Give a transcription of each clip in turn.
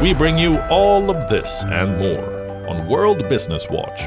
We bring you all of this and more on World Business Watch.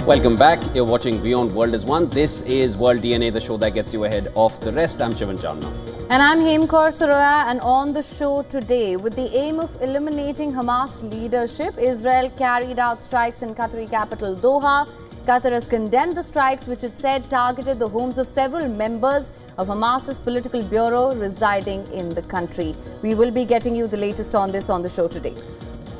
Welcome back. You're watching WION World is One. This is World DNA, the show that gets you ahead of the rest. I'm Sivan Chandna. And I'm Hemkaur Saroya, and on the show today, with the aim of eliminating Hamas leadership, Israel carried out strikes in Qatari capital Doha. Qatar has condemned the strikes, which it said targeted the homes of several members of Hamas's political bureau residing in the country. We will be getting you the latest on this on the show today.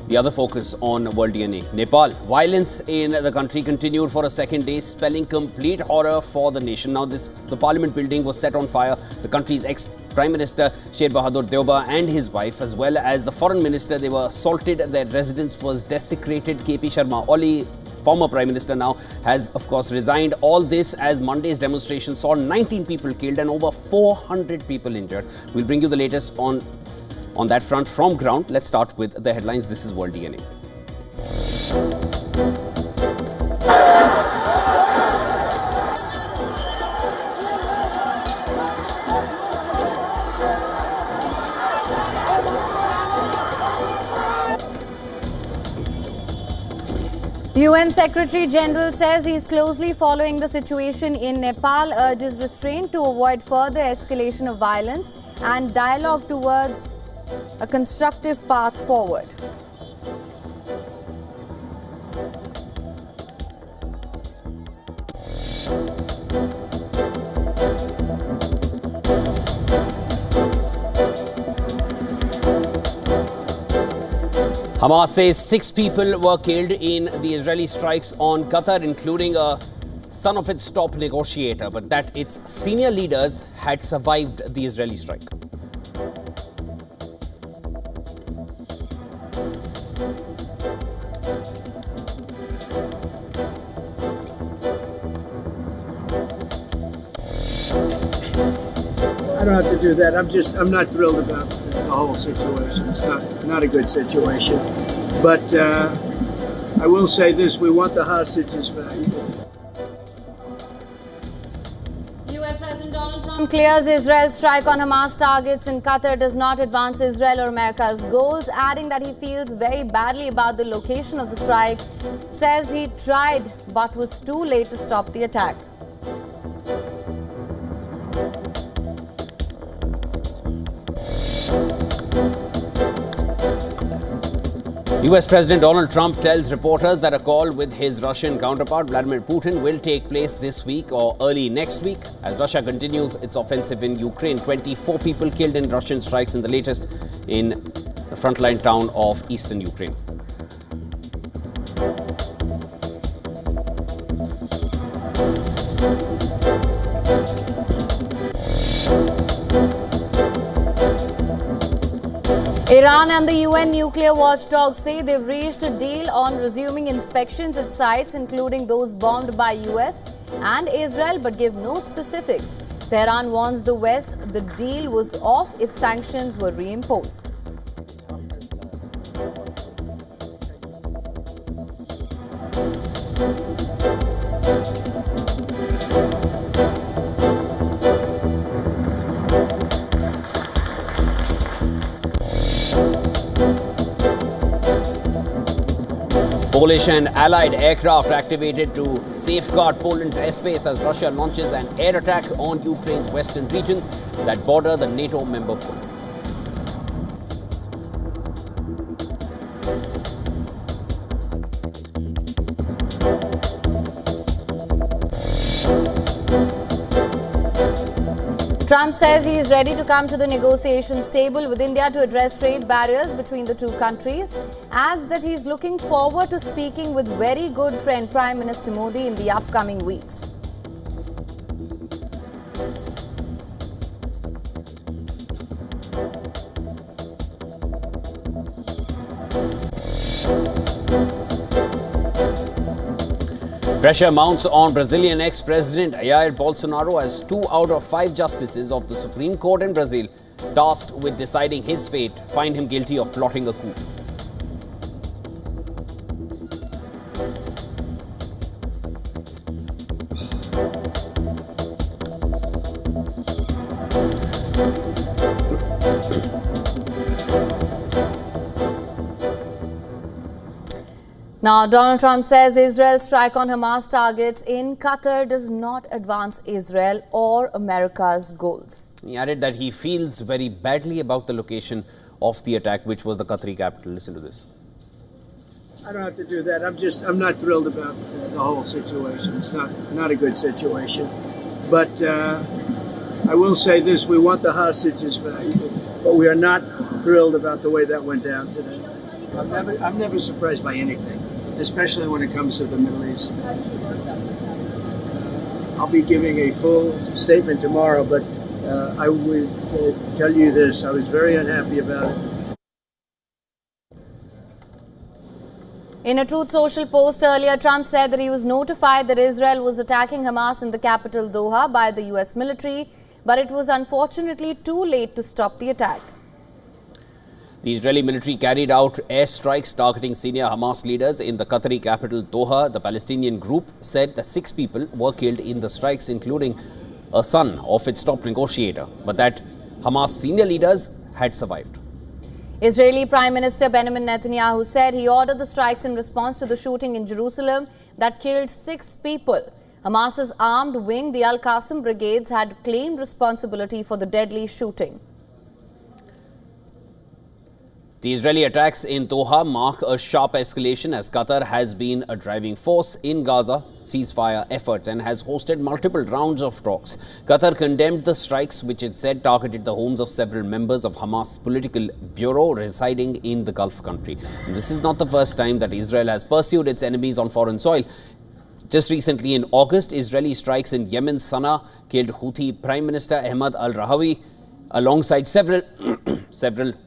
The other focus on World DNA, Nepal. Violence in the country continued for a second day, spelling complete horror for the nation. Now, the parliament building was set on fire. The country's ex-prime minister, Sher Bahadur Deuba, and his wife, as well as the foreign minister, they were assaulted. Their residence was desecrated. KP Sharma Oli, former prime minister, now has, of course, resigned. All this as Monday's demonstration saw 19 people killed and over 400 people injured. We'll bring you the latest on that front from ground. Let's start with the headlines. This is World DNA. UN Secretary General says he's closely following the situation in Nepal, urges restraint to avoid further escalation of violence and dialogue towards a constructive path forward. Hamas says 6 people were killed in the Israeli strikes on Qatar, including a son of its top negotiator, but that its senior leaders had survived the Israeli strike. I don't have to do that. I'm not thrilled about the whole situation. It's not a good situation. But I will say this, we want the hostages back. US President Donald Trump clears Israel's strike on Hamas targets in Qatar does not advance Israel or America's goals, adding that he feels very badly about the location of the strike, says he tried but was too late to stop the attack. US President Donald Trump tells reporters that a call with his Russian counterpart Vladimir Putin will take place this week or early next week as Russia continues its offensive in Ukraine. 24 people killed in Russian strikes in the latest in the frontline town of eastern Ukraine. Iran and the UN nuclear watchdogs say they've reached a deal on resuming inspections at sites, including those bombed by US and Israel, but give no specifics. Tehran warns the West the deal was off if sanctions were reimposed. Polish and allied aircraft activated to safeguard Poland's airspace as Russia launches an air attack on Ukraine's western regions that border the NATO member Poland. Trump says he is ready to come to the negotiations table with India to address trade barriers between the two countries, adds that he is looking forward to speaking with very good friend Prime Minister Modi in the upcoming weeks. Pressure mounts on Brazilian ex-president Jair Bolsonaro as 2 out of 5 justices of the Supreme Court in Brazil, tasked with deciding his fate, find him guilty of plotting a coup. Now, Donald Trump says Israel's strike on Hamas targets in Qatar does not advance Israel or America's goals. He added that he feels very badly about the location of the attack, which was the Qatari capital. Listen to this. I don't have to do that. I'm not thrilled about the whole situation. It's not a good situation. But I will say this: we want the hostages back, but we are not thrilled about the way that went down today. I'm never surprised by anything, especially when it comes to the Middle East. I'll be giving a full statement tomorrow, but I would tell you this: I was very unhappy about it. In a Truth Social post earlier, Trump said that he was notified that Israel was attacking Hamas in the capital Doha by the US military, but it was unfortunately too late to stop the attack. The Israeli military carried out airstrikes targeting senior Hamas leaders in the Qatari capital Doha. The Palestinian group said that 6 people were killed in the strikes, including a son of its top negotiator, but that Hamas senior leaders had survived. Israeli Prime Minister Benjamin Netanyahu said he ordered the strikes in response to the shooting in Jerusalem that killed 6 people. Hamas's armed wing, the Al-Qassam brigades, had claimed responsibility for the deadly shooting. The Israeli attacks in Doha mark a sharp escalation as Qatar has been a driving force in Gaza ceasefire efforts and has hosted multiple rounds of talks. Qatar condemned the strikes, which it said targeted the homes of several members of Hamas political bureau residing in the Gulf country. And this is not the first time that Israel has pursued its enemies on foreign soil. Just recently in August, Israeli strikes in Yemen's Sana'a killed Houthi Prime Minister Ahmad al-Rahawi alongside several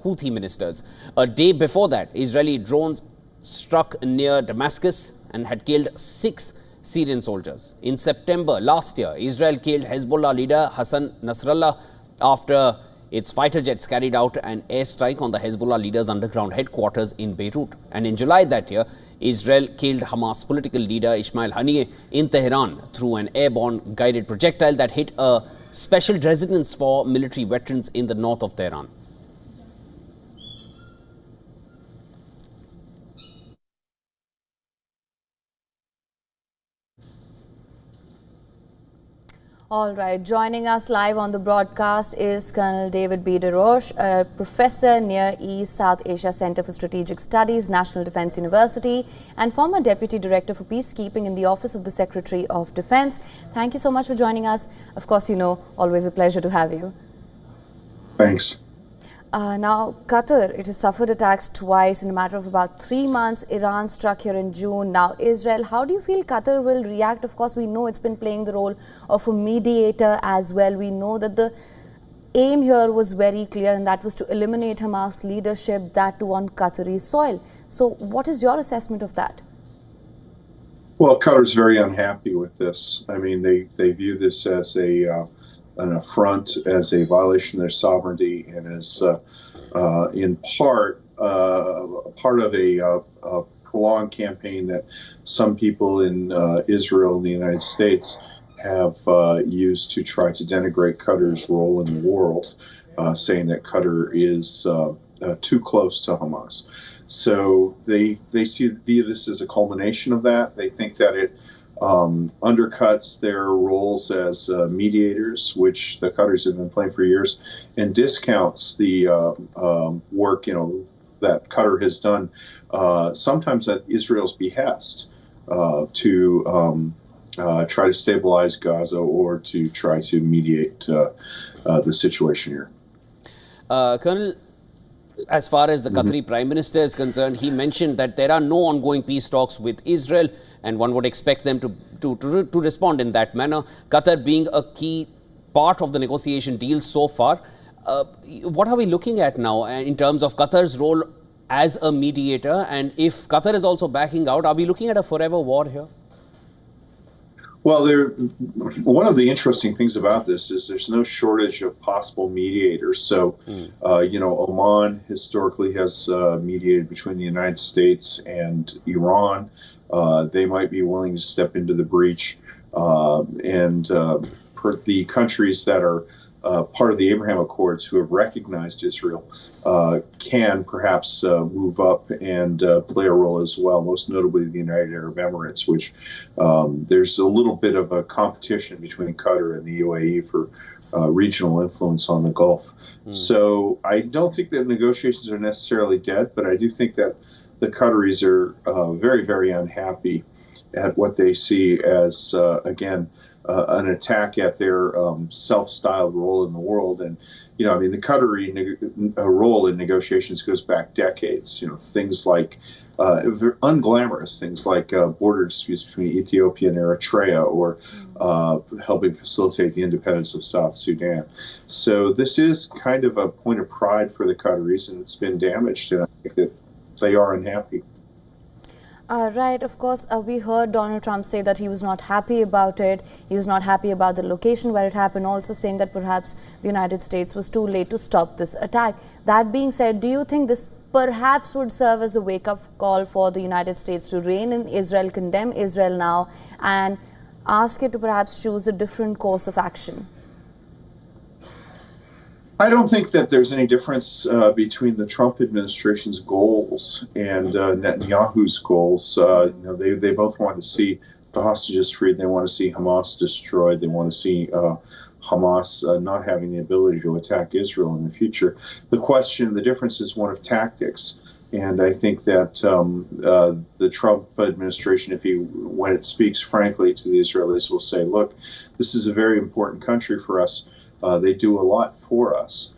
Houthi ministers. A day before that, Israeli drones struck near Damascus and had killed 6 Syrian soldiers. In September last year, Israel killed Hezbollah leader Hassan Nasrallah after its fighter jets carried out an airstrike on the Hezbollah leader's underground headquarters in Beirut. And in July that year, Israel killed Hamas political leader Ismail Haniyeh in Tehran through an airborne guided projectile that hit a special residence for military veterans in the north of Tehran. All right, joining us live on the broadcast is Colonel David B. DeRoche, a professor near East South Asia Center for Strategic Studies, National Defense University, and former Deputy Director for Peacekeeping in the Office of the Secretary of Defense. Thank you so much for joining us. Of course, you know, always a pleasure to have you. Thanks. Now, Qatar, it has suffered attacks twice in a matter of about 3 months. Iran struck here in June. Now, Israel, how do you feel Qatar will react? Of course, we know it's been playing the role of a mediator as well. We know that the aim here was very clear, and that was to eliminate Hamas leadership, that too on Qatari soil. So what is your assessment of that? Well, Qatar's very unhappy with this. I mean, they view this as an affront, as a violation of their sovereignty, and as in part of a prolonged campaign that some people in Israel and the United States have used to try to denigrate Qatar's role in the world, saying that Qatar is too close to Hamas. So they view this as a culmination of that. They think that it undercuts their roles as mediators, which the Qataris have been playing for years, and discounts the work that Qatar has done, sometimes at Israel's behest, to try to stabilize Gaza or to try to mediate the situation here. Colonel, as far as the Qatari Prime Minister is concerned, he mentioned that there are no ongoing peace talks with Israel, and one would expect them to respond in that manner. Qatar being a key part of the negotiation deal so far. What are we looking at now in terms of Qatar's role as a mediator? And if Qatar is also backing out, are we looking at a forever war here? Well, one of the interesting things about this is there's no shortage of possible mediators. So, Oman historically has mediated between the United States and Iran. They might be willing to step into the breach. And the countries that are part of the Abraham Accords who have recognized Israel can perhaps move up and play a role as well, most notably the United Arab Emirates, which there's a little bit of a competition between Qatar and the UAE for regional influence on the Gulf. So I don't think that negotiations are necessarily dead, but I do think that the Qataris are very, very unhappy at what they see as, again, an attack at their self-styled role in the world. And, the Qatari role in negotiations goes back decades. Things like unglamorous things like border disputes between Ethiopia and Eritrea, or helping facilitate the independence of South Sudan. So this is kind of a point of pride for the Qataris, and it's been damaged, and I think that they are unhappy. Right, of course, we heard Donald Trump say that he was not happy about it. He was not happy about the location where it happened, also saying that perhaps the United States was too late to stop this attack. That being said, do you think this perhaps would serve as a wake-up call for the United States to rein in Israel, condemn Israel now, and ask it to perhaps choose a different course of action? I don't think that there's any difference between the Trump administration's goals and Netanyahu's goals. They both want to see the hostages freed. They want to see Hamas destroyed. They want to see Hamas not having the ability to attack Israel in the future. The difference is one of tactics. And I think that the Trump administration, when it speaks frankly to the Israelis, will say, look, this is a very important country for us. They do a lot for us.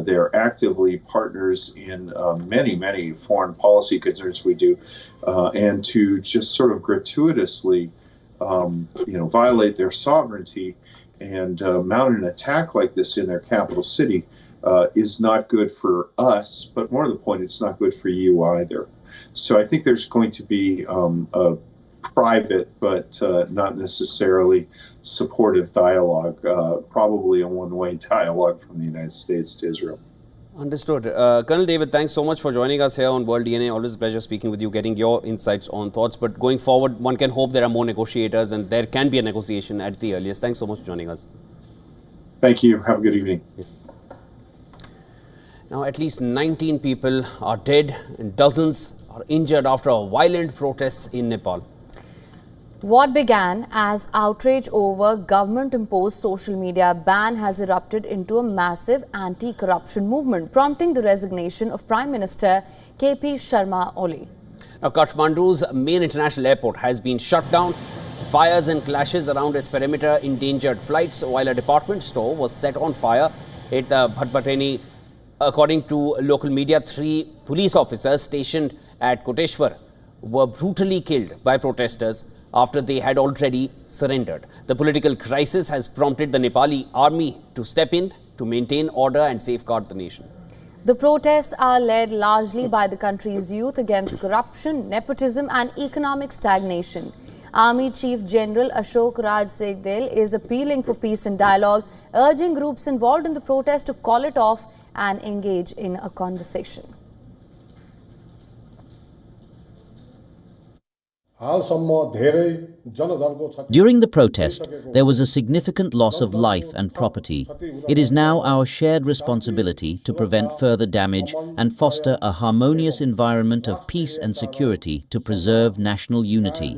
They're actively partners in many, many foreign policy concerns we do. And to just sort of gratuitously, violate their sovereignty and mount an attack like this in their capital city is not good for us. But more to the point, it's not good for you either. So I think there's going to be a private but not necessarily supportive dialogue, probably a one-way dialogue from the United States to Israel. Understood. Colonel David, thanks so much for joining us here on World DNA. Always a pleasure speaking with you, getting your insights on thoughts. But going forward, one can hope there are more negotiators and there can be a negotiation at the earliest. Thanks so much for joining us. Thank you. Have a good evening. Now, at least 19 people are dead and dozens are injured after a violent protest in Nepal. What began as outrage over government-imposed social media ban has erupted into a massive anti-corruption movement, prompting the resignation of Prime Minister KP Sharma Oli. Now, Kathmandu's main international airport has been shut down. Fires and clashes around its perimeter endangered flights, while a department store was set on fire at the Bhatpateni. According to local media, 3 police officers stationed at Koteshwar were brutally killed by protesters after they had already surrendered. The political crisis has prompted the Nepali army to step in to maintain order and safeguard the nation. The protests are led largely by the country's youth against corruption, nepotism and economic stagnation. Army Chief General Ashok Raj Segdel is appealing for peace and dialogue, urging groups involved in the protest to call it off and engage in a conversation. During the protest, there was a significant loss of life and property. It is now our shared responsibility to prevent further damage and foster a harmonious environment of peace and security to preserve national unity.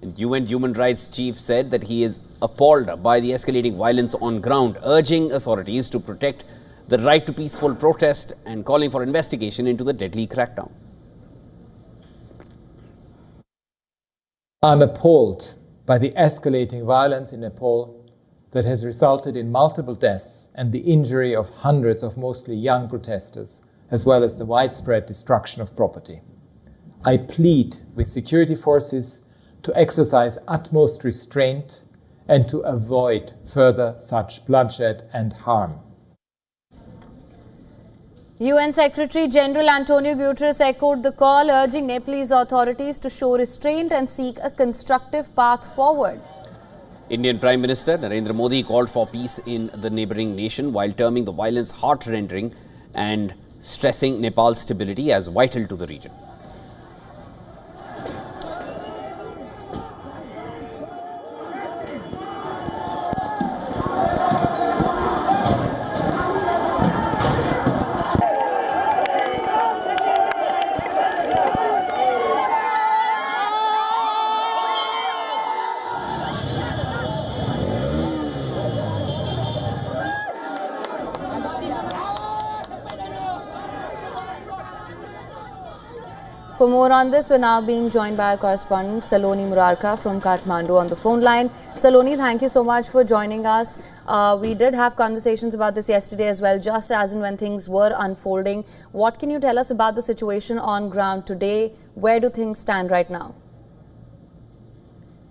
And UN Human Rights Chief said that he is appalled by the escalating violence on ground, urging authorities to protect the right to peaceful protest and calling for investigation into the deadly crackdown. I'm appalled by the escalating violence in Nepal that has resulted in multiple deaths and the injury of hundreds of mostly young protesters, as well as the widespread destruction of property. I plead with security forces to exercise utmost restraint and to avoid further such bloodshed and harm. UN Secretary General Antonio Guterres echoed the call, urging Nepalese authorities to show restraint and seek a constructive path forward. Indian Prime Minister Narendra Modi called for peace in the neighbouring nation while terming the violence heart-rending and stressing Nepal's stability as vital to the region. For more on this, we're now being joined by our correspondent Saloni Murarka from Kathmandu on the phone line. Saloni, thank you so much for joining us. We did have conversations about this yesterday as well, just as and when things were unfolding. What can you tell us about the situation on ground today? Where do things stand right now?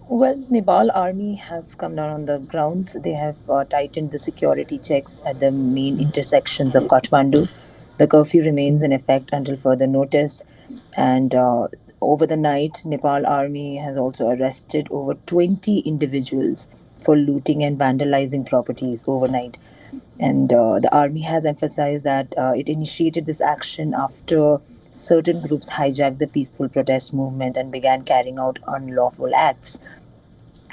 Well, Nepal army has come down on the grounds. They have tightened the security checks at the main intersections of Kathmandu. The curfew remains in effect until further notice. And over the night, Nepal army has also arrested over 20 individuals for looting and vandalizing properties overnight. And the army has emphasized that it initiated this action after certain groups hijacked the peaceful protest movement and began carrying out unlawful acts.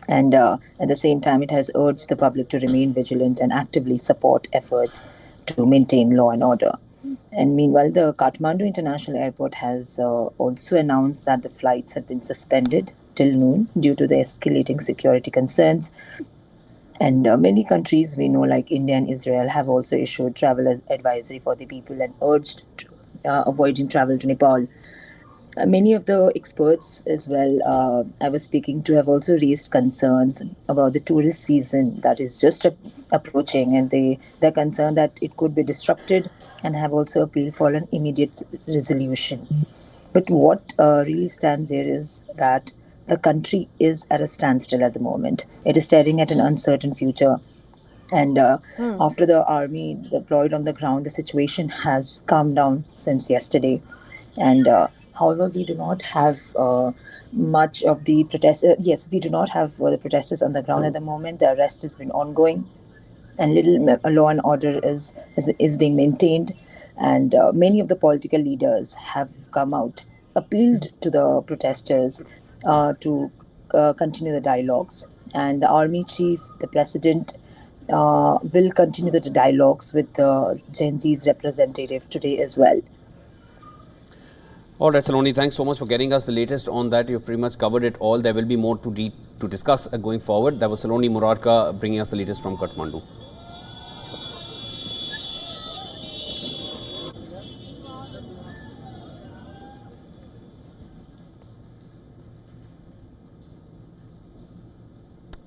And at the same time, it has urged the public to remain vigilant and actively support efforts to maintain law and order. And meanwhile, the Kathmandu International Airport has also announced that the flights have been suspended till noon due to the escalating security concerns. And many countries we know, like India and Israel, have also issued travel advisory for the people and urged avoiding travel to Nepal. Many of the experts as well I was speaking to have also raised concerns about the tourist season that is just approaching, and they're concerned that it could be disrupted and have also appealed for an immediate resolution. But what really stands here is that the country is at a standstill at the moment. It is staring at an uncertain future. And after the army deployed on the ground, the situation has calmed down since yesterday. And however, we do not have much of the protesters. Yes, we do not have the protesters on the ground at the moment. The arrest has been ongoing, and little law and order is being maintained. And many of the political leaders have come out, appealed to the protesters to continue the dialogues. And the army chief, the president, will continue the dialogues with the Gen Z's representative today as well. All right, Saloni, thanks so much for getting us the latest on that. You've pretty much covered it all. There will be more to discuss going forward. That was Saloni Murarka bringing us the latest from Kathmandu.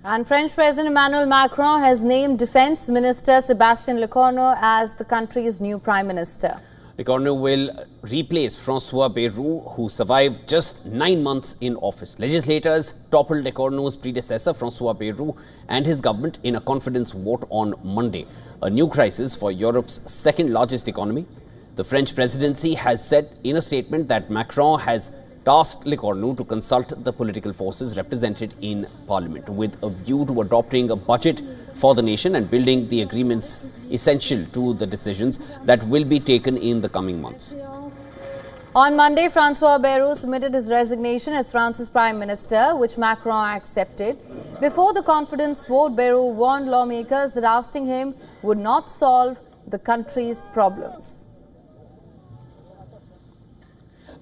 And French President Emmanuel Macron has named Defense Minister Sébastien Lecornu as the country's new Prime Minister. Lecornu will replace François Bayrou, who survived just 9 months in office. Legislators toppled Lecornu's predecessor, François Bayrou, and his government in a confidence vote on Monday. A new crisis for Europe's second largest economy. The French presidency has said in a statement that Macron has tasked Lecornu to consult the political forces represented in parliament with a view to adopting a budget for the nation and building the agreements essential to the decisions that will be taken in the coming months. On Monday, François Bayrou submitted his resignation as France's Prime Minister, which Macron accepted. Before the confidence vote, Bayrou warned lawmakers that ousting him would not solve the country's problems.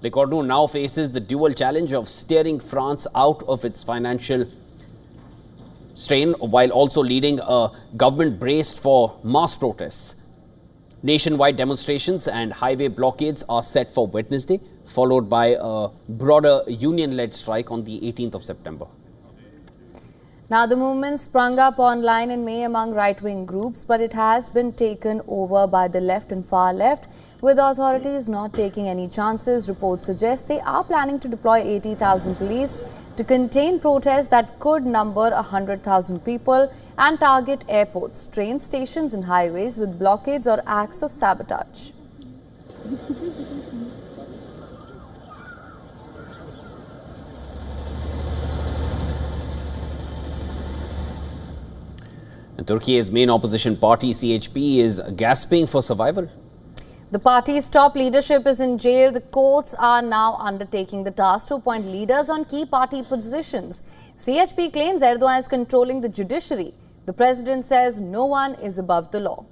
Lecornu now faces the dual challenge of steering France out of its financial strain while also leading a government braced for mass protests. Nationwide demonstrations and highway blockades are set for Wednesday, followed by a broader union-led strike on the 18th of September. Now, the movement sprung up online in May among right-wing groups, but it has been taken over by the left and far left, with authorities not taking any chances. Reports suggest they are planning to deploy 80,000 police to contain protests that could number 100,000 people and target airports, train stations and highways with blockades or acts of sabotage. And Turkey's main opposition party, CHP, is gasping for survival. The party's top leadership is in jail. The courts are now undertaking the task to appoint leaders on key party positions. CHP claims Erdogan is controlling the judiciary. The president says no one is above the law.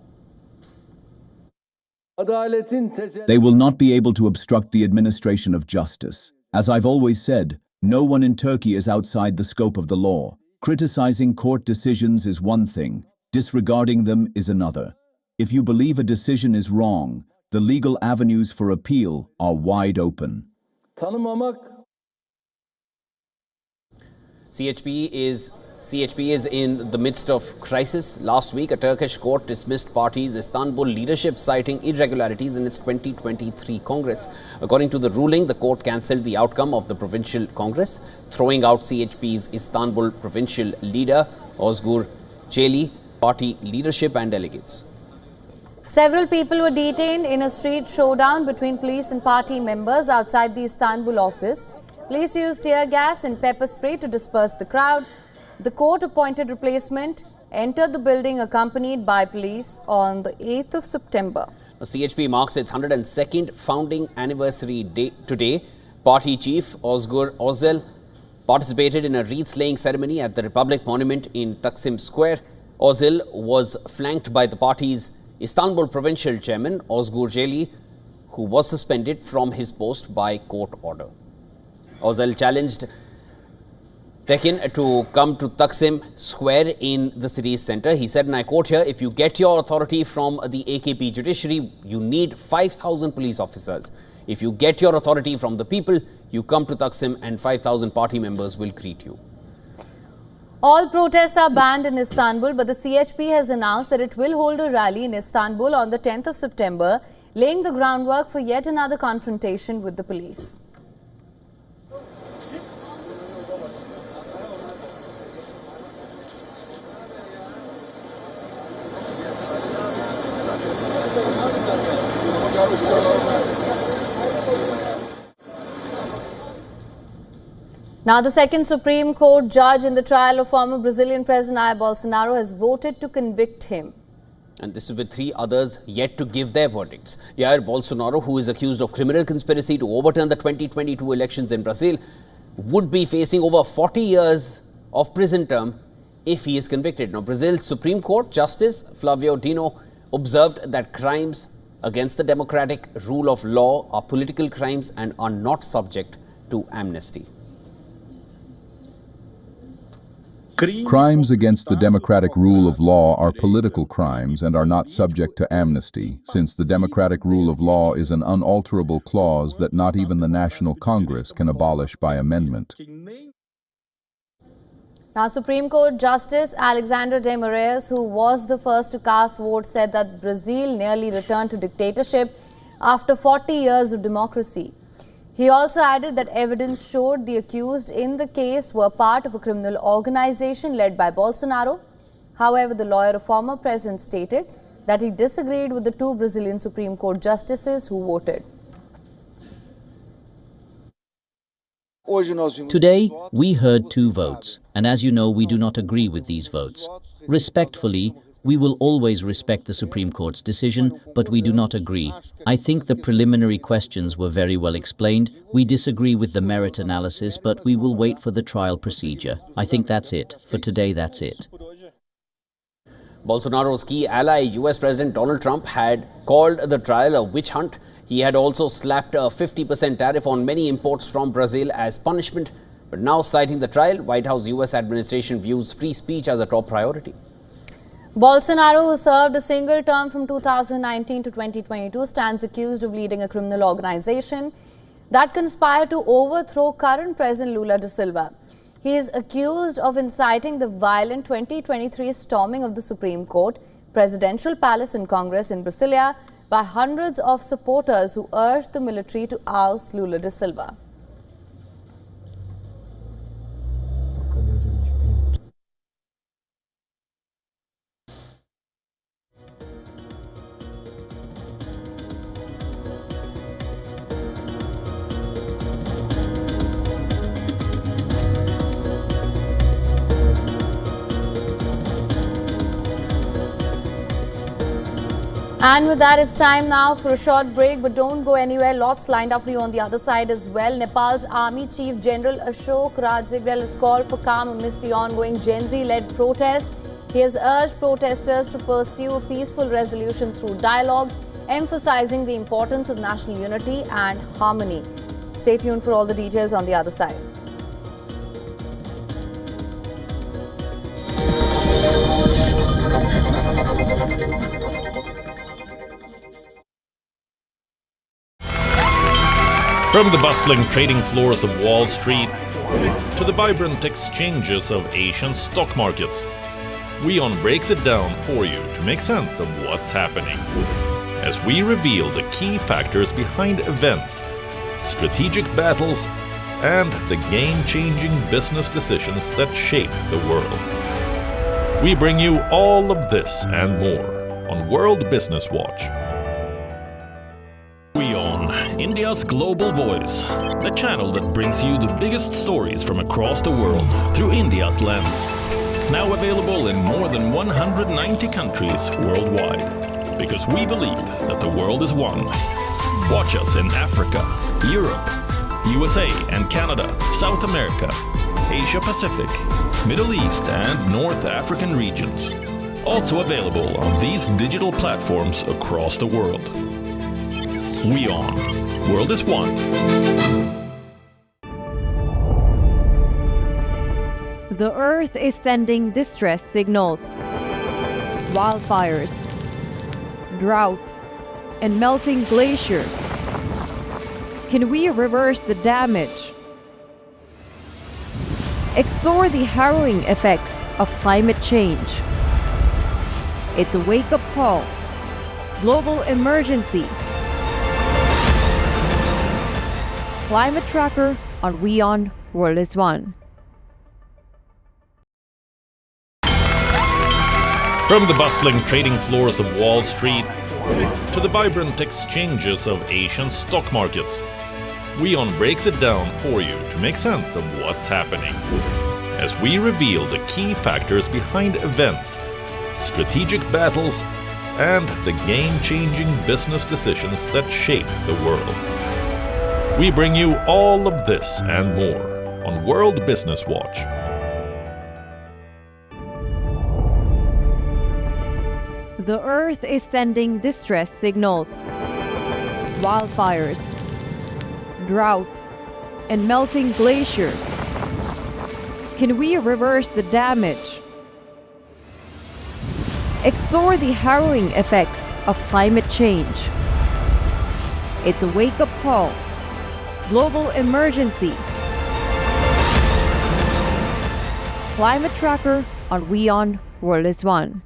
They will not be able to obstruct the administration of justice. As I've always said, no one in Turkey is outside the scope of the law. Criticizing court decisions is one thing, disregarding them is another. If you believe a decision is wrong, the legal avenues for appeal are wide open. CHP is in the midst of crisis. Last week, a Turkish court dismissed party's Istanbul leadership, citing irregularities in its 2023 Congress. According to the ruling, the court cancelled the outcome of the provincial Congress, throwing out CHP's Istanbul provincial leader, Özgür Çelik, party leadership and delegates. Several people were detained in a street showdown between police and party members outside the Istanbul office. Police used tear gas and pepper spray to disperse the crowd. The court-appointed replacement entered the building accompanied by police on the 8th of September. The CHP marks its 102nd founding anniversary day today. Party chief Özgür Özel participated in a wreath-laying ceremony at the Republic Monument in Taksim Square. Özel was flanked by the party's Istanbul provincial chairman Özgür Çelik, who was suspended from his post by court order. Özel challenged Tekin to come to Taksim Square in the city's center. He said, and I quote here, if you get your authority from the AKP judiciary, you need 5,000 police officers. If you get your authority from the people, you come to Taksim and 5,000 party members will greet you. All protests are banned in Istanbul, but the CHP has announced that it will hold a rally in Istanbul on the 10th of September, laying the groundwork for yet another confrontation with the police. Now, the second Supreme Court judge in the trial of former Brazilian President Jair Bolsonaro has voted to convict him. And this is with 3 others yet to give their verdicts. Jair Bolsonaro, who is accused of criminal conspiracy to overturn the 2022 elections in Brazil, would be facing over 40 years of prison term if he is convicted. Now, Brazil's Supreme Court Justice Flávio Dino observed that crimes against the democratic rule of law are political crimes and are not subject to amnesty. Crimes against the democratic rule of law are political crimes and are not subject to amnesty, since the democratic rule of law is an unalterable clause that not even the National Congress can abolish by amendment. Now, Supreme Court Justice Alexander de Moraes, who was the first to cast votes, said that Brazil nearly returned to dictatorship after 40 years of democracy. He also added that evidence showed the accused in the case were part of a criminal organization led by Bolsonaro. However, the lawyer of former president stated that he disagreed with the two Brazilian Supreme Court justices who voted. Today, we heard two votes, and as you know, we do not agree with these votes. Respectfully, we will always respect the Supreme Court's decision, but we do not agree. I think the preliminary questions were very well explained. We disagree with the merit analysis, but we will wait for the trial procedure. I think that's it. For today, that's it. Bolsonaro's key ally, US President Donald Trump, had called the trial a witch hunt. He had also slapped a 50% tariff on many imports from Brazil as punishment. But now, citing the trial, White House US administration views free speech as a top priority. Bolsonaro, who served a single term from 2019 to 2022, stands accused of leading a criminal organization that conspired to overthrow current President Lula da Silva. He is accused of inciting the violent 2023 storming of the Supreme Court, Presidential Palace and Congress in Brasilia by hundreds of supporters who urged the military to oust Lula da Silva. And with that, it's time now for a short break, but don't go anywhere. Lots lined up for you on the other side as well. Nepal's Army Chief General Ashok Rajigdal has called for calm amidst the ongoing Gen Z-led protests. He has urged protesters to pursue a peaceful resolution through dialogue, emphasizing the importance of national unity and harmony. Stay tuned for all the details on the other side. From the bustling trading floors of Wall Street to the vibrant exchanges of Asian stock markets, WION breaks it down for you to make sense of what's happening. As we reveal the key factors behind events, strategic battles, and the game-changing business decisions that shape the world. We bring you all of this and more on World Business Watch. WION, India's global voice, the channel that brings you the biggest stories from across the world through India's lens. Now available in more than 190 countries worldwide. Because we believe that the world is one. Watch us in Africa, Europe, USA and Canada, South America, Asia Pacific, Middle East and North African regions. Also available on these digital platforms across the world. WION. World is one. The Earth is sending distress signals. Wildfires, droughts, and melting glaciers. Can we reverse the damage? Explore the harrowing effects of climate change. It's a wake-up call. Global emergency. Climate Tracker on WION World is One. From the bustling trading floors of Wall Street to the vibrant exchanges of Asian stock markets, WION breaks it down for you to make sense of what's happening. As we reveal the key factors behind events, strategic battles, and the game-changing business decisions that shape the world. We bring you all of this and more on World Business Watch. The Earth is sending distress signals. Wildfires, droughts, and melting glaciers. Can we reverse the damage? Explore the harrowing effects of climate change. It's a wake-up call. Global emergency. Climate Tracker on WION World is One.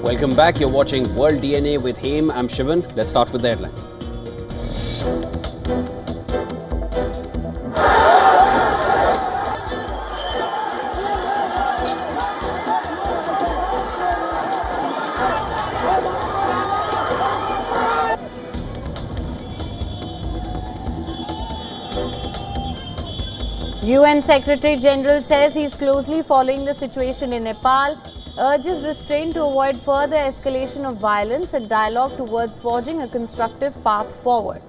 Welcome back. You're watching World DNA with Haim. I'm Shivan. Let's start with the headlines. UN Secretary General says he's closely following the situation in Nepal, urges restraint to avoid further escalation of violence and dialogue towards forging a constructive path forward.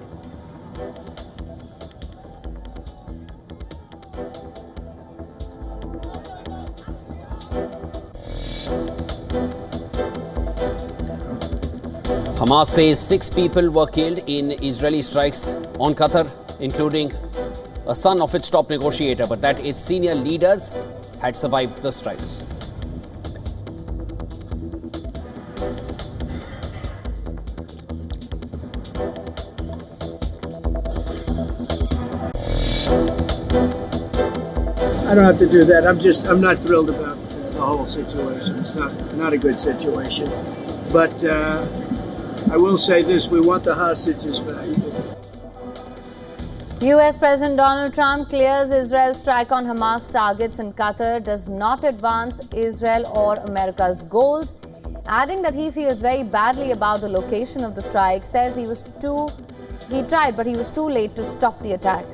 Hamas says 6 people were killed in Israeli strikes on Qatar, including a son of its top negotiator, but that its senior leaders had survived the strikes. I don't have to do that. I'm not thrilled about the whole situation. It's not a good situation. But I will say this, we want the hostages back. US President Donald Trump clears Israel's strike on Hamas targets in Qatar does not advance Israel or America's goals, adding that he feels very badly about the location of the strike, says he tried but he was too late to stop the attack.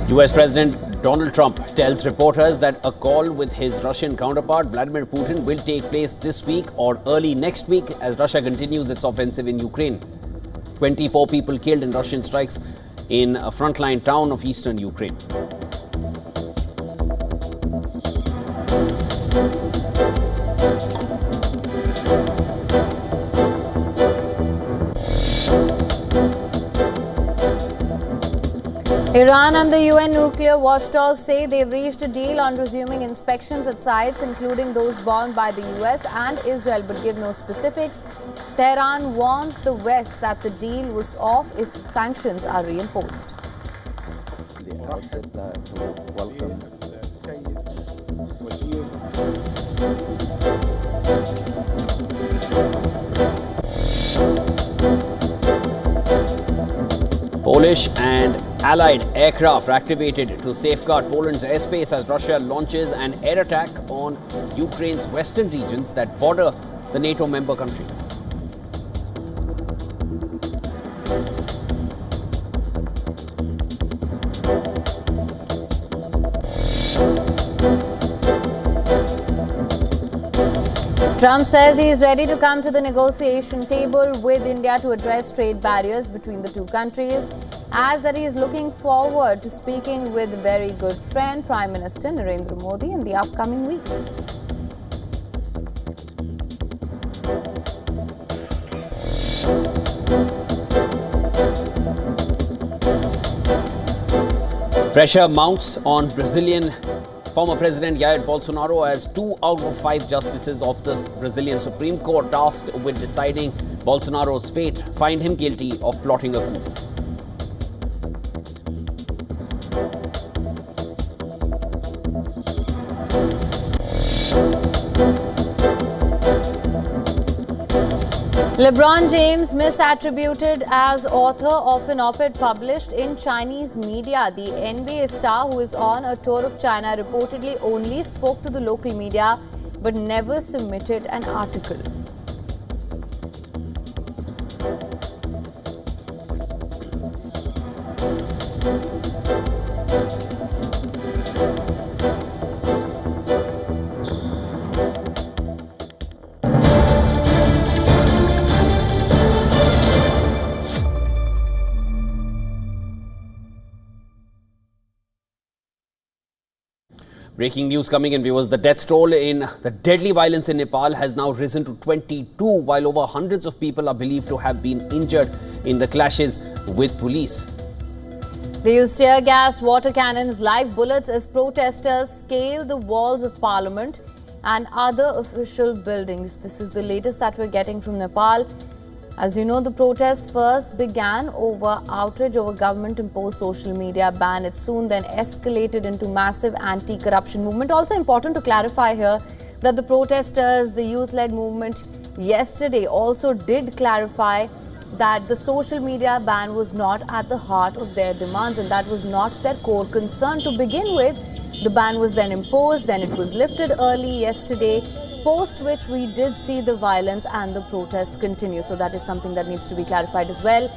US President Donald Trump tells reporters that a call with his Russian counterpart Vladimir Putin will take place this week or early next week as Russia continues its offensive in Ukraine. 24 people killed in Russian strikes in a frontline town of eastern Ukraine. Iran and the UN nuclear watchdogs say they've reached a deal on resuming inspections at sites, including those bombed by the US and Israel, but give no specifics. Tehran warns the West that the deal was off if sanctions are reimposed. Polish and Allied aircraft activated to safeguard Poland's airspace as Russia launches an air attack on Ukraine's western regions that border the NATO member country. Trump says he is ready to come to the negotiation table with India to address trade barriers between the two countries, as that he is looking forward to speaking with very good friend Prime Minister Narendra Modi in the upcoming weeks. Pressure mounts on Brazilian former President Jair Bolsonaro as 2 out of 5 justices of the Brazilian Supreme Court tasked with deciding Bolsonaro's fate find him guilty of plotting a coup. LeBron James misattributed as author of an op-ed published in Chinese media. The NBA star, who is on a tour of China, reportedly only spoke to the local media but never submitted an article. Breaking news coming in, viewers. The death toll in the deadly violence in Nepal has now risen to 22, while over hundreds of people are believed to have been injured in the clashes with police. They used tear gas, water cannons, live bullets as protesters scaled the walls of Parliament and other official buildings. This is the latest that we're getting from Nepal. As you know, the protests first began over outrage over government-imposed social media ban. It soon then escalated into massive anti-corruption movement. Also important to clarify here that the protesters, the youth-led movement yesterday also did clarify that the social media ban was not at the heart of their demands and that was not their core concern to begin with. The ban was then imposed, then it was lifted early yesterday, post which we did see the violence and the protests continue. So that is something that needs to be clarified as well.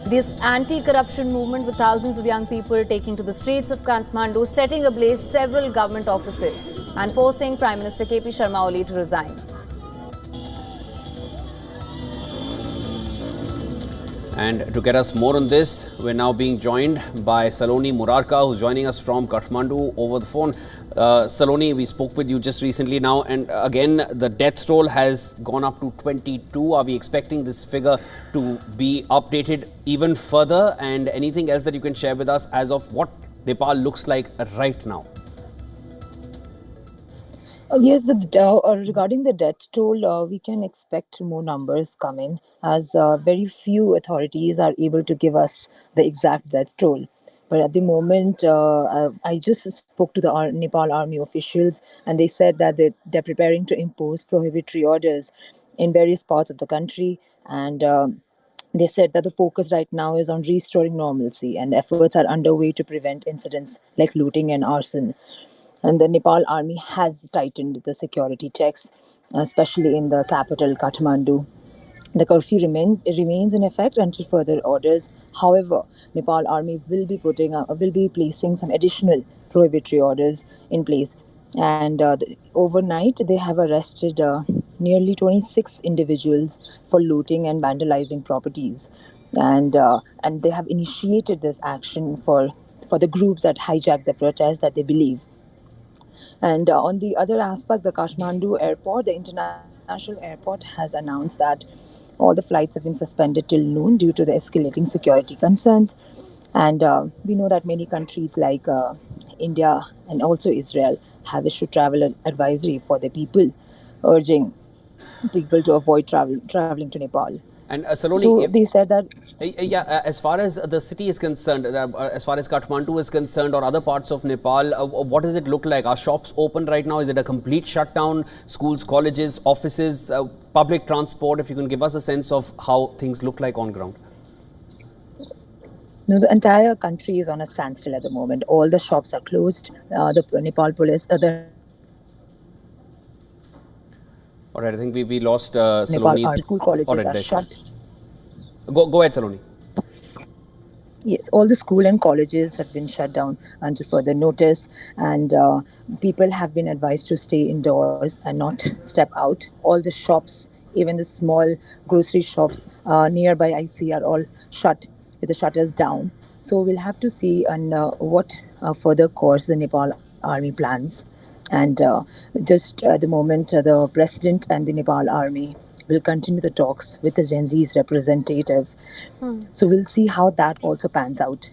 This anti-corruption movement with thousands of young people taking to the streets of Kathmandu, setting ablaze several government offices and forcing Prime Minister KP Sharma Oli to resign. And to get us more on this, we're now being joined by Saloni Murarka, who's joining us from Kathmandu over the phone. Saloni, we spoke with you just recently now, and again, the death toll has gone up to 22. Are we expecting this figure to be updated even further? And anything else that you can share with us as of what Nepal looks like right now? Yes, regarding the death toll, we can expect more numbers coming as very few authorities are able to give us the exact death toll. But at the moment, I just spoke to the Nepal army officials and they said that they're preparing to impose prohibitory orders in various parts of the country. And they said that the focus right now is on restoring normalcy and efforts are underway to prevent incidents like looting and arson. And the Nepal army has tightened the security checks, especially in the capital, Kathmandu. The curfew remains in effect until further orders. However, Nepal army will be placing some additional prohibitory orders in place. And overnight, they have arrested nearly 26 individuals for looting and vandalizing properties. And they have initiated this action for the groups that hijacked the protest that they believe. And on the other aspect, the Kathmandu airport, the international airport, has announced that all the flights have been suspended till noon due to the escalating security concerns. And we know that many countries like India and also Israel have issued travel advisory for the people, urging people to avoid traveling to Nepal. And Saloni, so they said that... as far as the city is concerned, as far as Kathmandu is concerned or other parts of Nepal, what does it look like? Are shops open right now? Is it a complete shutdown? Schools, colleges, offices, public transport? If you can give us a sense of how things look like on ground. No, the entire country is on a standstill at the moment. All the shops are closed. The Nepal police... All right, I think we lost Saloni. Nepal school colleges are shut. Go ahead, Saloni. Yes, all the school and colleges have been shut down until further notice, and people have been advised to stay indoors and not step out. All the shops, even the small grocery shops nearby IC are all shut with the shutters down. So we'll have to see on what further course the Nepal army plans. And just at the moment, the president and the Nepal army will continue the talks with the Gen Z's representative. So we'll see how that also pans out.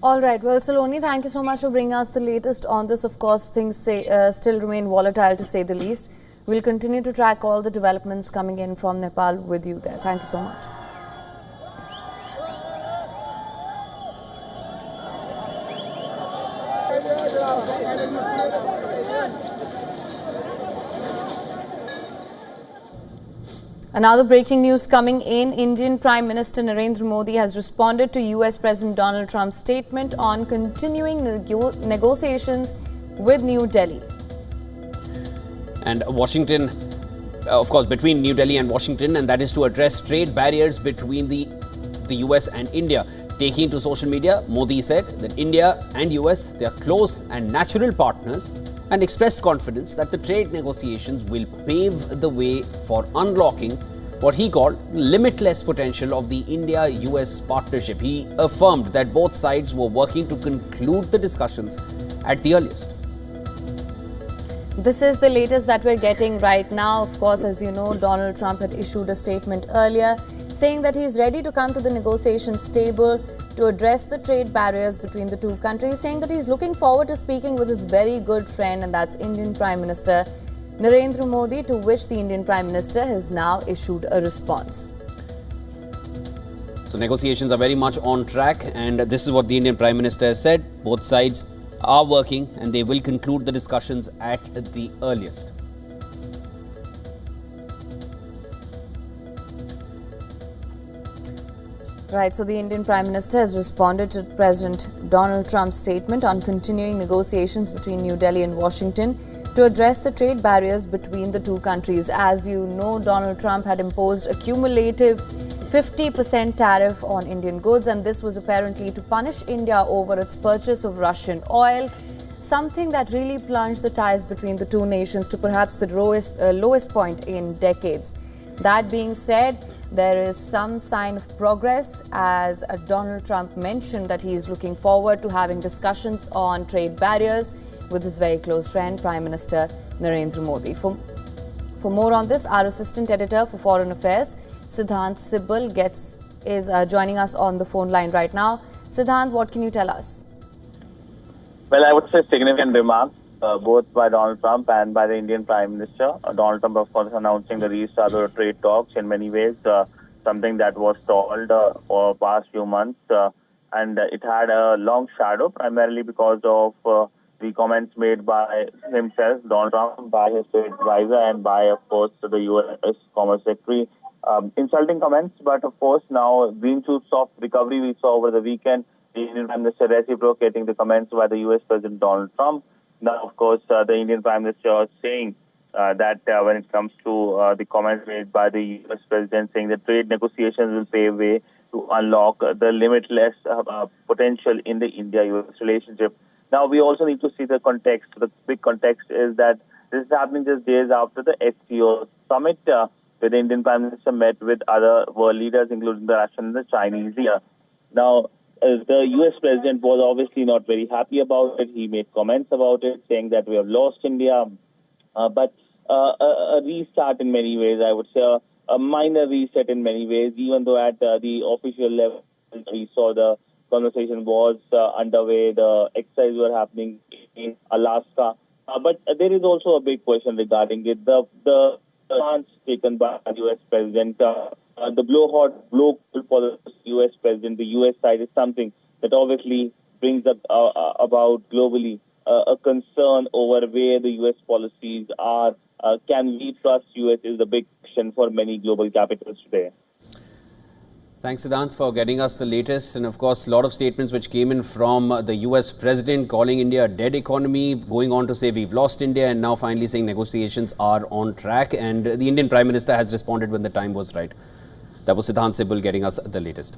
All right. Well, Saloni, thank you so much for bringing us the latest on this. Of course, things still remain volatile to say the least. We'll continue to track all the developments coming in from Nepal with you there. Thank you so much. Another breaking news coming in. Indian Prime Minister Narendra Modi has responded to US President Donald Trump's statement on continuing negotiations with New Delhi. And Washington, of course, between New Delhi and Washington, and that is to address trade barriers between the US and India. Taking to social media, Modi said that India and US, they are close and natural partners, and expressed confidence that the trade negotiations will pave the way for unlocking what he called limitless potential of the India-US partnership. He affirmed that both sides were working to conclude the discussions at the earliest. This is the latest that we're getting right now. Of course, as you know, Donald Trump had issued a statement earlier saying that he is ready to come to the negotiations table to address the trade barriers between the two countries, saying that he's looking forward to speaking with his very good friend, and that's Indian Prime Minister Narendra Modi, to which the Indian Prime Minister has now issued a response. So negotiations are very much on track, and this is what the Indian Prime Minister has said. Both sides are working and they will conclude the discussions at the earliest. Right, so the Indian Prime Minister has responded to President Donald Trump's statement on continuing negotiations between New Delhi and Washington to address the trade barriers between the two countries. As you know, Donald Trump had imposed a cumulative 50% tariff on Indian goods, and this was apparently to punish India over its purchase of Russian oil, something that really plunged the ties between the two nations to perhaps the lowest point in decades. That being said, there is some sign of progress, as Donald Trump mentioned that he is looking forward to having discussions on trade barriers with his very close friend, Prime Minister Narendra Modi. For more on this, our Assistant Editor for Foreign Affairs, Siddhant Sibal, is joining us on the phone line right now. Siddhant, what can you tell us? Well, I would say significant remarks, both by Donald Trump and by the Indian Prime Minister. Donald Trump, of course, announcing the restart of trade talks in many ways, something that was stalled for the past few months. And it had a long shadow, primarily because of the comments made by himself, Donald Trump, by his trade advisor, and by, of course, the U.S. Commerce Secretary. Insulting comments, but of course now green shoots of recovery we saw over the weekend. The Indian Prime Minister reciprocating the comments by the U.S. President Donald Trump. Now, of course, the Indian Prime Minister is saying that when it comes to the comments made by the U.S. President, saying that trade negotiations will pave way to unlock the limitless potential in the India-U.S. relationship. Now, we also need to see the context. The big context is that this is happening just days after the SCO summit, where the Indian Prime Minister met with other world leaders, including the Russian and the Chinese leader. Now, the U.S. President was obviously not very happy about it. He made comments about it, saying that we have lost India. But a restart in many ways, I would say, a minor reset in many ways, even though at the official level, we saw the conversation was underway, the exercises were happening in Alaska. But there is also a big question regarding it. The stance taken by the U.S. President, the blow for the U.S. President, the U.S. side, is something that obviously brings up about globally a concern over where the U.S. policies are. Can we trust U.S. is the big question for many global capitals today. Thanks, Siddhant, for getting us the latest. And of course, a lot of statements which came in from the US President, calling India a dead economy, going on to say we've lost India, and now finally saying negotiations are on track. And the Indian Prime Minister has responded when the time was right. That was Siddhant Sibal getting us the latest.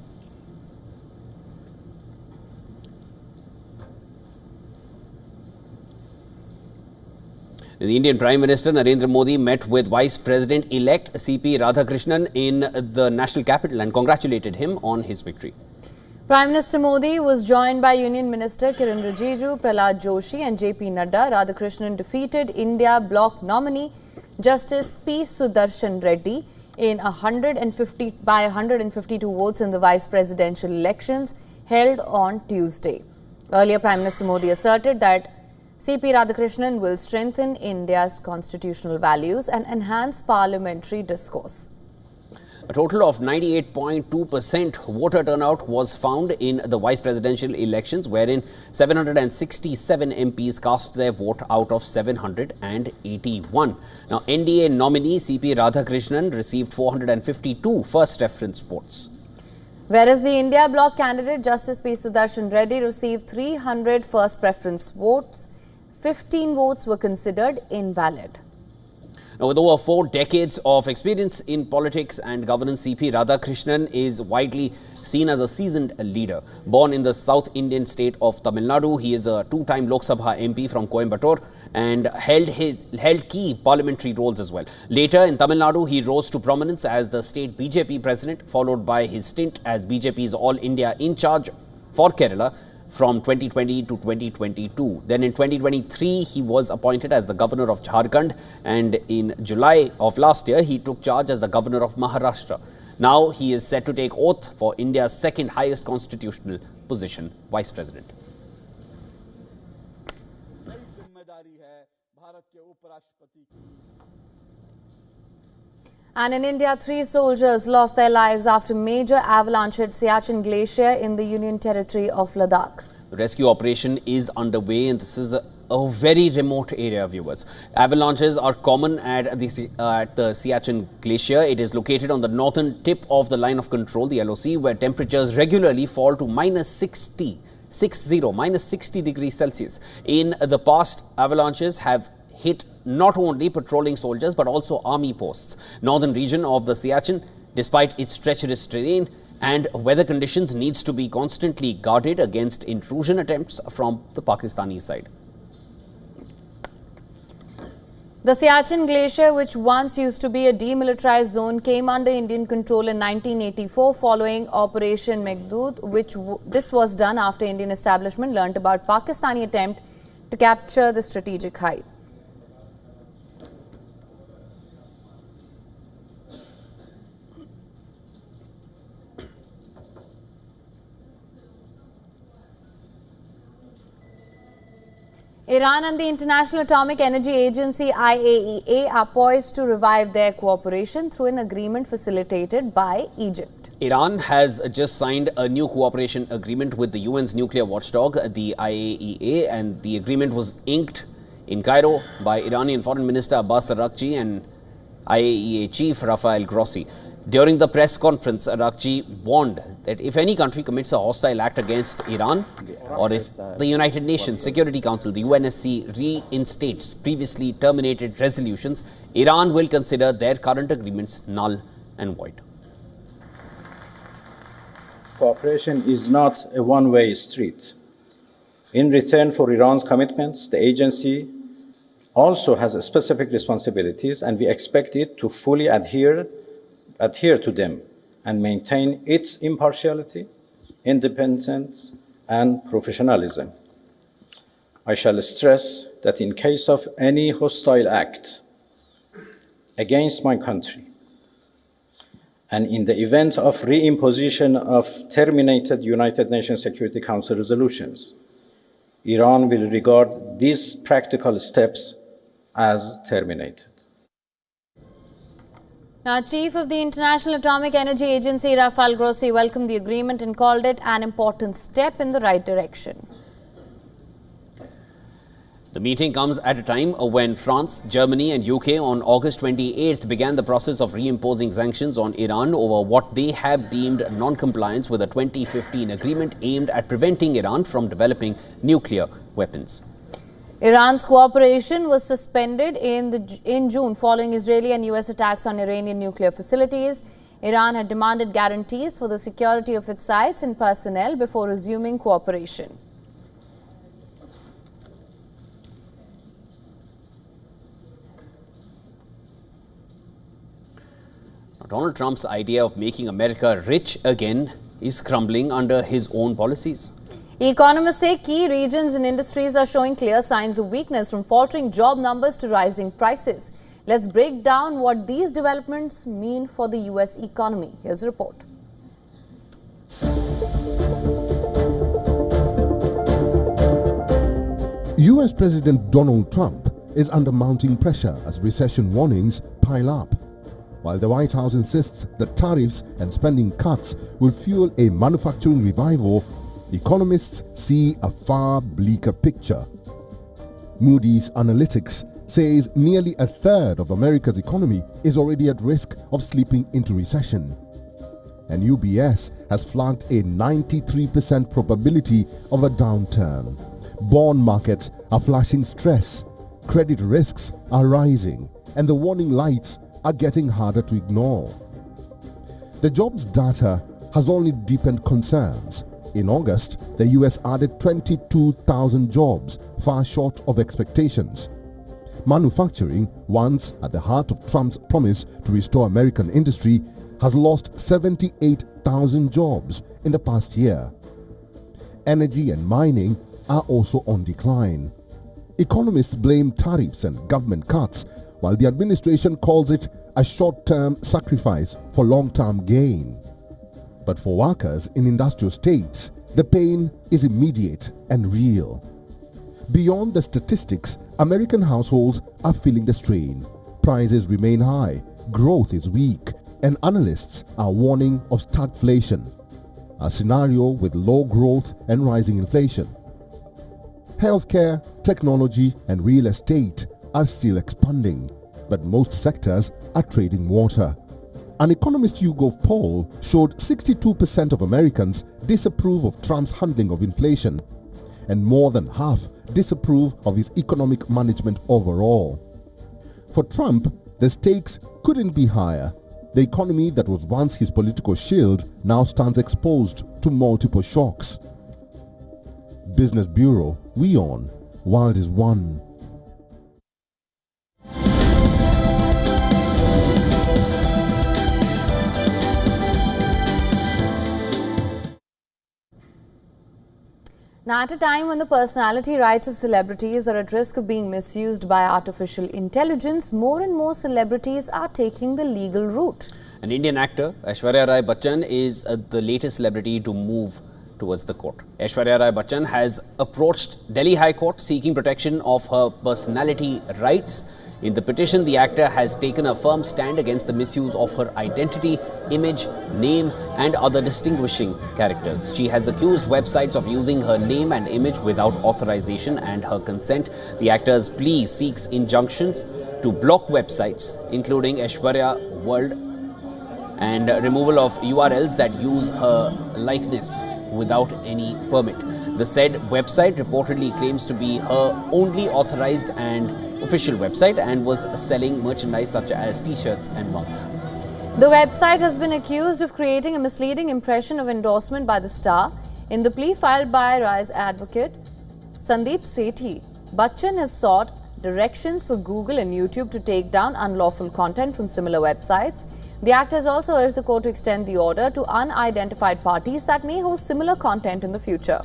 The Indian Prime Minister Narendra Modi met with Vice President-elect C.P. Radhakrishnan in the national capital and congratulated him on his victory. Prime Minister Modi was joined by Union Minister Kiren Rijiju, Prahlad Joshi and J.P. Nadda. Radhakrishnan defeated India bloc nominee Justice P. Sudarshan Reddy by 152 votes in the vice presidential elections held on Tuesday. Earlier, Prime Minister Modi asserted that C.P. Radhakrishnan will strengthen India's constitutional values and enhance parliamentary discourse. A total of 98.2% voter turnout was found in the vice presidential elections, wherein 767 MPs cast their vote out of 781. Now, NDA nominee C.P. Radhakrishnan received 452 first preference votes. Whereas the India bloc candidate Justice P. Sudarshan Reddy received 300 first preference votes, 15 votes were considered invalid. Now, with over 4 decades of experience in politics and governance, C.P. Radhakrishnan is widely seen as a seasoned leader. Born in the South Indian state of Tamil Nadu, he is a 2-time Lok Sabha MP from Coimbatore and held key parliamentary roles as well. Later in Tamil Nadu, he rose to prominence as the state BJP president, followed by his stint as BJP's All India in charge for Kerala from 2020 to 2022. Then in 2023, he was appointed as the governor of Jharkhand, and in July of last year, he took charge as the governor of Maharashtra. Now he is set to take oath for India's second highest constitutional position, Vice President. And in India, 3 soldiers lost their lives after major avalanche hit Siachen glacier in the Union territory of Ladakh. The rescue operation is underway, and this is a very remote area, viewers. Avalanches are common at the Siachen glacier. It is located on the northern tip of the line of control, the LOC, where temperatures regularly fall to minus 60 degrees Celsius. In the past, avalanches have hit not only patrolling soldiers but also army posts. Northern region of the Siachen, despite its treacherous terrain and weather conditions, needs to be constantly guarded against intrusion attempts from the Pakistani side. The Siachen glacier, which once used to be a demilitarized zone, came under Indian control in 1984 following Operation Meghdoot, this was done after Indian establishment learnt about Pakistani attempt to capture the strategic height. Iran and the International Atomic Energy Agency IAEA are poised to revive their cooperation through an agreement facilitated by Egypt. Iran has just signed a new cooperation agreement with the UN's nuclear watchdog, the IAEA, and the agreement was inked in Cairo by Iranian Foreign Minister Abbas Araghchi and IAEA Chief Rafael Grossi. During the press conference, Araghchi warned that if any country commits a hostile act against Iran, or if the United Nations Security Council, the UNSC, reinstates previously terminated resolutions, Iran will consider their current agreements null and void. Cooperation is not a one-way street. In return for Iran's commitments, the agency also has specific responsibilities, and we expect it to fully adhere to them and maintain its impartiality, independence, and professionalism. I shall stress that in case of any hostile act against my country, and in the event of reimposition of terminated United Nations Security Council resolutions, Iran will regard these practical steps as terminated. Now, Chief of the International Atomic Energy Agency, Rafael Grossi, welcomed the agreement and called it an important step in the right direction. The meeting comes at a time when France, Germany and UK on August 28th began the process of reimposing sanctions on Iran over what they have deemed non-compliance with a 2015 agreement aimed at preventing Iran from developing nuclear weapons. Iran's cooperation was suspended in June following Israeli and US attacks on Iranian nuclear facilities. Iran had demanded guarantees for the security of its sites and personnel before resuming cooperation. Donald Trump's idea of making America rich again is crumbling under his own policies. Economists say key regions and industries are showing clear signs of weakness, from faltering job numbers to rising prices. Let's break down what these developments mean for the US economy. Here's a report. US President Donald Trump is under mounting pressure as recession warnings pile up. While the White House insists that tariffs and spending cuts will fuel a manufacturing revival, economists see a far bleaker picture. Moody's Analytics says nearly a third of America's economy is already at risk of slipping into recession. And UBS has flagged a 93% probability of a downturn. Bond markets are flashing stress, credit risks are rising, and the warning lights are getting harder to ignore. The jobs data has only deepened concerns. In August, the US added 22,000 jobs, far short of expectations. Manufacturing, once at the heart of Trump's promise to restore American industry, has lost 78,000 jobs in the past year. Energy and mining are also on decline. Economists blame tariffs and government cuts, while the administration calls it a short-term sacrifice for long-term gain. But for workers in industrial states, the pain is immediate and real. Beyond the statistics, American households are feeling the strain. Prices remain high, growth is weak, and analysts are warning of stagflation, a scenario with low growth and rising inflation. Healthcare, technology, and real estate are still expanding, but most sectors are trading water. An Economist YouGov poll showed 62% of Americans disapprove of Trump's handling of inflation, and more than half disapprove of his economic management overall. For Trump, the stakes couldn't be higher. The economy that was once his political shield now stands exposed to multiple shocks. Business Bureau, WION, World is One. Now, at a time when the personality rights of celebrities are at risk of being misused by artificial intelligence, more and more celebrities are taking the legal route. An Indian actor, Aishwarya Rai Bachchan, is the latest celebrity to move towards the court. Aishwarya Rai Bachchan has approached Delhi High Court seeking protection of her personality rights. In the petition, the actor has taken a firm stand against the misuse of her identity, image, name and other distinguishing characters. She has accused websites of using her name and image without authorization and her consent. The actor's plea seeks injunctions to block websites, including Aishwarya World, and removal of URLs that use her likeness without any permit. The said website reportedly claims to be her only authorized and official website and was selling merchandise such as t-shirts and mugs. The website has been accused of creating a misleading impression of endorsement by the star. In the plea filed by Rai's advocate, Sandeep Sethi, Bachchan has sought directions for Google and YouTube to take down unlawful content from similar websites. The actor has also urged the court to extend the order to unidentified parties that may host similar content in the future.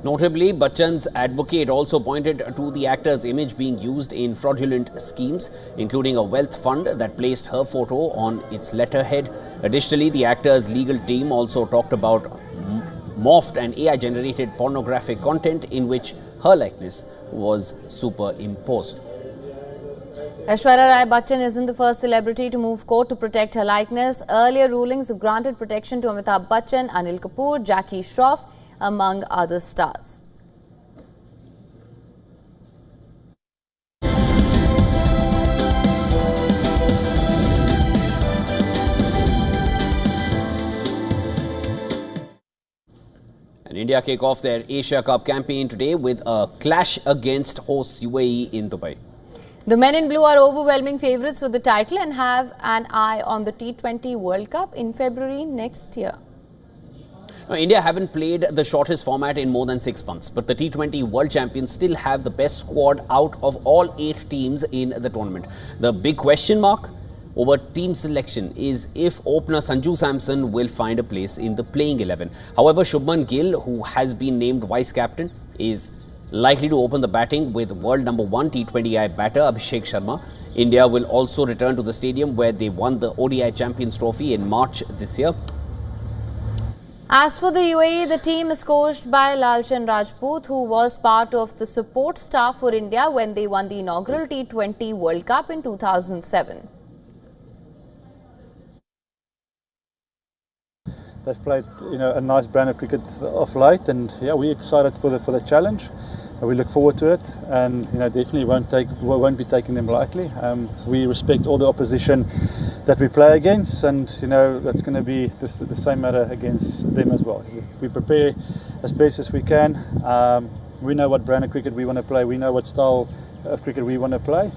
Notably, Bachchan's advocate also pointed to the actor's image being used in fraudulent schemes, including a wealth fund that placed her photo on its letterhead. Additionally, the actor's legal team also talked about morphed and AI-generated pornographic content in which her likeness was superimposed. Aishwarya Rai Bachchan isn't the first celebrity to move court to protect her likeness. Earlier rulings have granted protection to Amitabh Bachchan, Anil Kapoor, Jackie Shroff, among other stars. And India kick off their Asia Cup campaign today with a clash against host UAE in Dubai. The men in blue are overwhelming favourites for the title and have an eye on the T20 World Cup in February next year. Now, India haven't played the shortest format in more than 6 months, but the T20 World Champions still have the best squad out of all 8 teams in the tournament. The big question mark over team selection is if opener Sanju Samson will find a place in the playing 11. However, Shubman Gill, who has been named vice-captain, is likely to open the batting with world number 1 T20I batter Abhishek Sharma. India will also return to the stadium where they won the ODI Champions Trophy in March this year. As for the UAE, the team is coached by Lalchand Rajput, who was part of the support staff for India when they won the inaugural T20 World Cup in 2007. They've played, a nice brand of cricket of late, and we're excited for the challenge. We look forward to it, and definitely won't be taking them lightly. We respect all the opposition that we play against, and that's going to be the same matter against them as well. We prepare as best as we can. We know what brand of cricket we want to play. We know what style of cricket we want to play,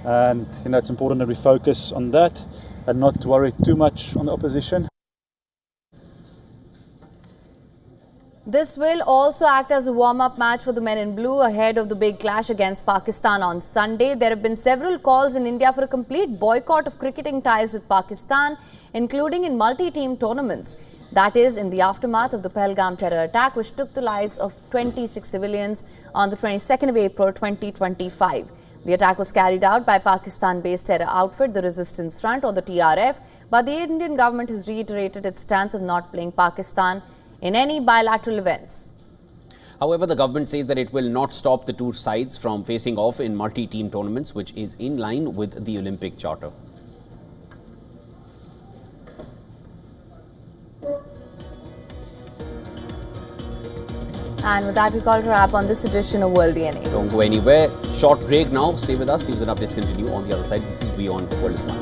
and it's important that we focus on that and not worry too much on the opposition. This will also act as a warm-up match for the men in blue ahead of the big clash against Pakistan on Sunday. There have been several calls in India for a complete boycott of cricketing ties with Pakistan, including in multi-team tournaments. That is, in the aftermath of the Pahalgam terror attack, which took the lives of 26 civilians on the 22nd of April 2025. The attack was carried out by Pakistan-based terror outfit, the Resistance Front or the TRF, but the Indian government has reiterated its stance of not playing Pakistan in any bilateral events. However, the government says that it will not stop the two sides from facing off in multi-team tournaments, which is in line with the Olympic Charter. And with that, we call it a wrap on this edition of World DNA. Don't go anywhere. Short break now. Stay with us. News and updates continue on the other side. This is WION The World is One.